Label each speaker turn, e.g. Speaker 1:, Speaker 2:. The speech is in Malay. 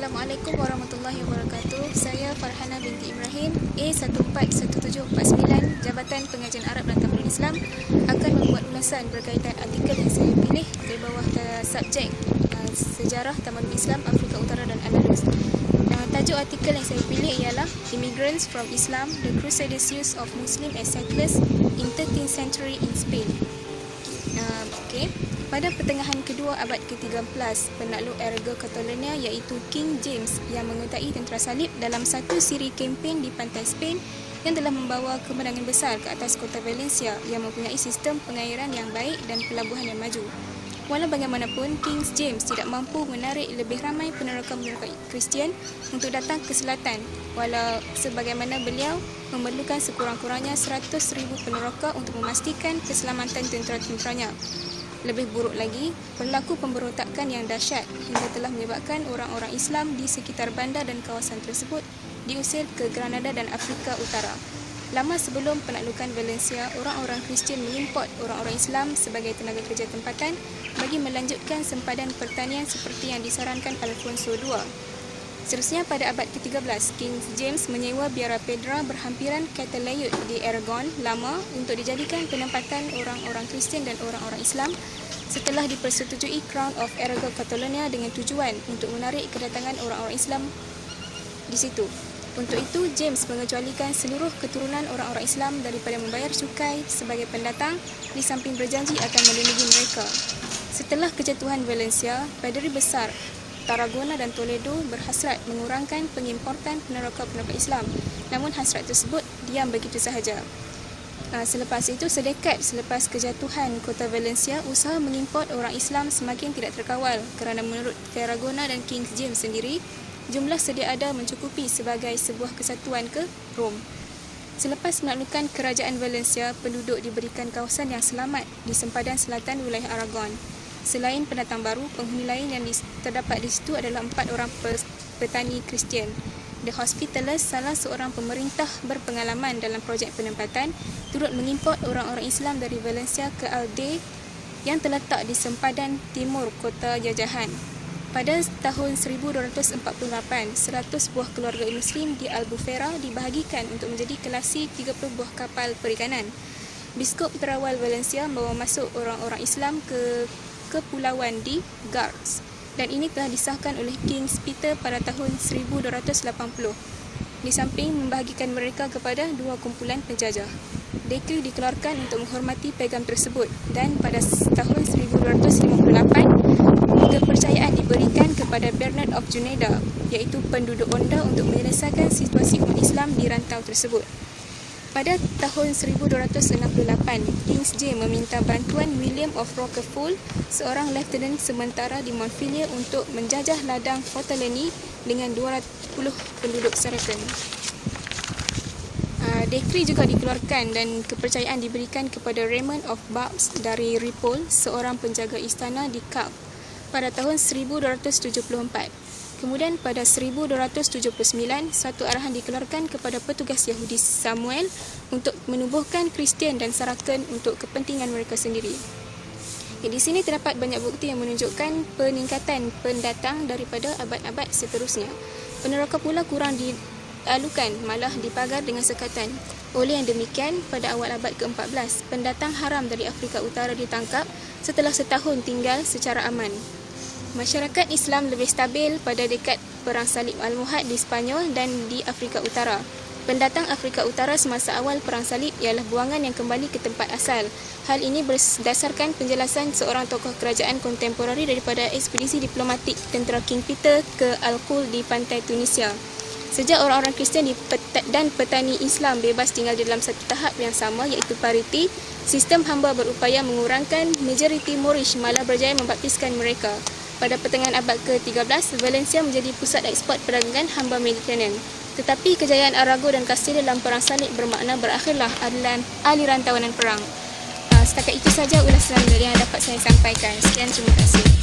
Speaker 1: Assalamualaikum warahmatullahi wabarakatuh. Saya Farhana binti Ibrahim, A141749, Jabatan Pengajian Arab dan Tamadun Islam, akan membuat ulasan berkaitan artikel yang saya pilih di bawah subjek Sejarah Tamadun Islam Afrika Utara dan Andalus. Tajuk artikel yang saya pilih ialah Immigrants from Islam, the Crusaders' Use of Muslim as Settlers in 13th Century in Spain. Pada pertengahan kedua abad ke-13, penakluk Aragón Catalonia iaitu King James yang mengutai tentera salib dalam satu siri kempen di pantai Spain yang telah membawa kemenangan besar ke atas kota Valencia yang mempunyai sistem pengairan yang baik dan pelabuhan yang maju. Walau bagaimanapun, King James tidak mampu menarik lebih ramai peneroka-peneroka Kristian untuk datang ke selatan, walau sebagaimana beliau memerlukan sekurang-kurangnya 100,000 peneroka untuk memastikan keselamatan tentera-tenteranya. Lebih buruk lagi, berlaku pemberontakan yang dahsyat hingga telah menyebabkan orang-orang Islam di sekitar bandar dan kawasan tersebut diusir ke Granada dan Afrika Utara. Lama sebelum penaklukan Valencia, orang-orang Kristian mengimport orang-orang Islam sebagai tenaga kerja tempatan bagi melanjutkan sempadan pertanian seperti yang disarankan Alfonso II. Seterusnya, pada abad ke-13, King James menyewa Biara Pedra berhampiran Catalayud di Aragon Lama untuk dijadikan penempatan orang-orang Kristian dan orang-orang Islam setelah dipersetujui Crown of Aragón Catalonia dengan tujuan untuk menarik kedatangan orang-orang Islam di situ. Untuk itu, James mengecualikan seluruh keturunan orang-orang Islam daripada membayar cukai sebagai pendatang di samping berjanji akan melindungi mereka. Setelah kejatuhan Valencia, Padri besar Tarragona dan Toledo berhasrat mengurangkan pengimportan peneroka-peneroka Islam. Namun hasrat tersebut diam begitu sahaja. Selepas itu, sedekad selepas kejatuhan kota Valencia, usaha mengimport orang Islam semakin tidak terkawal kerana menurut Tarragona dan King James sendiri, jumlah sedia ada mencukupi sebagai sebuah kesatuan ke Rom. Selepas penaklukan kerajaan Valencia, penduduk diberikan kawasan yang selamat di sempadan selatan wilayah Aragon. Selain pendatang baru, penghuni lain yang terdapat di situ adalah 4 orang petani Kristian. The Hospitallers, salah seorang pemerintah berpengalaman dalam projek penempatan, turut mengimport orang-orang Islam dari Valencia ke Alde yang terletak di sempadan timur kota jajahan. Pada tahun 1248, 100 buah keluarga Muslim di Albufera dibahagikan untuk menjadi kelasi 30 buah kapal perikanan. Biskop terawal Valencia membawa masuk orang-orang Islam ke kepulauan di Gars, dan ini telah disahkan oleh King Peter pada tahun 1280. Di samping membahagikan mereka kepada 2 kumpulan penjajah, dekri dikeluarkan untuk menghormati piagam tersebut, dan pada tahun 1258 kepercayaan diberikan kepada Bernard of Juneda, iaitu penduduk Onda, untuk menyelesaikan situasi umat Islam di rantau tersebut. Pada tahun 1268, King James meminta bantuan William of Roquefort, seorang lieutenant sementara di Montpellier, untuk menjajah ladang Fortaleny dengan 200 penduduk Saracen. Dekri juga dikeluarkan dan kepercayaan diberikan kepada Raymond of Barbes dari Ripoll, seorang penjaga istana di Cap, pada tahun 1274. Kemudian pada 1279, satu arahan dikeluarkan kepada petugas Yahudi Samuel untuk menubuhkan Kristian dan Saracen untuk kepentingan mereka sendiri. Di sini terdapat banyak bukti yang menunjukkan peningkatan pendatang daripada abad-abad seterusnya. Peneroka pula kurang dialukan, malah dipagar dengan sekatan. Oleh yang demikian, pada awal abad ke-14, pendatang haram dari Afrika Utara ditangkap setelah setahun tinggal secara aman. Masyarakat Islam lebih stabil pada dekad Perang Salib Almohad di Spanyol dan di Afrika Utara. Pendatang Afrika Utara semasa awal Perang Salib ialah buangan yang kembali ke tempat asal. Hal ini berdasarkan penjelasan seorang tokoh kerajaan kontemporari daripada ekspedisi diplomatik tentera King Peter ke Al-Qul di pantai Tunisia. Sejak orang-orang Kristian dan petani Islam bebas tinggal di dalam satu tahap yang sama, iaitu pariti, sistem hamba berupaya mengurangkan majoriti Moorish malah berjaya membaptiskan mereka. Pada pertengahan abad ke-13, Valencia menjadi pusat ekspor perdagangan hamba Mediterranean. Tetapi kejayaan Aragon dan Castile dalam Perang Salib bermakna berakhirlah aliran tawanan perang. Setakat itu saja ulasan yang dapat saya sampaikan. Sekian, terima kasih.